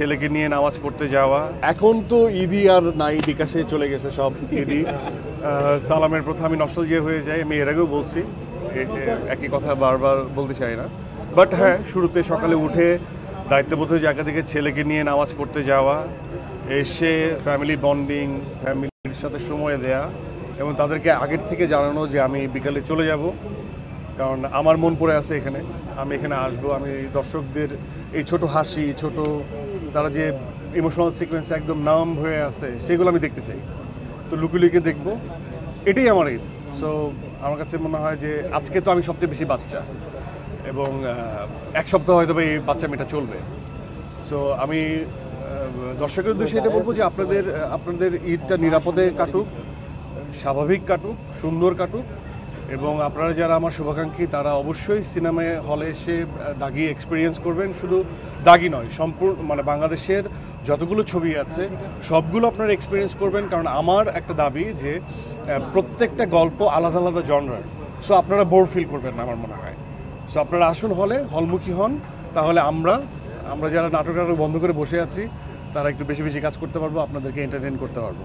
ছেলেকে নিয়ে নামাজ পড়তে যাওয়া। এখন তো ঈদই আর নাই, বিকাশে চলে গেছে সব ঈদই। সালামের প্রথা আমি নস্টালজিয়া হয়ে যাই, আমি এর আগেও বলছি, একই কথা বারবার বলতে চাই না। বাট হ্যাঁ, শুরুতে সকালে উঠে দায়িত্ববোধ জায়গা থেকে ছেলেকে নিয়ে নামাজ পড়তে যাওয়া, এসে ফ্যামিলি বন্ডিং, ফ্যামিলির সাথে সময় দেয়া এবং তাদেরকে আগের থেকে জানানো যে আমি বিকালে চলে যাব, কারণ আমার মন পড়ে আছে এখানে, আমি এখানে আসবো। আমি দর্শকদের এই ছোট হাসি, ছোট তারা যে ইমোশনাল সিকোয়েন্স একদম নাম হয়ে আছে, সেগুলো আমি দেখতে চাই। তো লুকিয়ে দেখব, এটাই আমার ঈদ। সো আমার কাছে মনে হয় যে আজকে তো আমি সবচেয়ে বেশি বাচ্চা, এবং এক সপ্তাহ হয়তো এই বাচ্চা মেয়েটা চলবে। সো আমি দর্শকের উদ্দেশ্যে এটা বলবো যে আপনাদের ঈদটা নিরাপদে কাটুক, স্বাভাবিক কাটুক, সুন্দর কাটুক, এবং আপনারা যারা আমার শুভাকাঙ্ক্ষী তারা অবশ্যই সিনেমা হলে এসে দাগি এক্সপিরিয়েন্স করবেন। শুধু দাগি নয়, সম্পূর্ণ মানে বাংলাদেশের যতগুলো ছবি আছে সবগুলো আপনারা এক্সপিরিয়েন্স করবেন, কারণ আমার একটা দাবি যে প্রত্যেকটা গল্প আলাদা আলাদা জনরার। সো আপনারা বোর ফিল করবেন না আমার মনে হয়। সো আপনারা আসুন হলে, হলমুখী হন, তাহলে আমরা যারা নাটক বন্ধ করে বসে আছি তারা একটু বেশি বেশি কাজ করতে পারবো, আপনাদেরকে এন্টারটেইন করতে পারবো।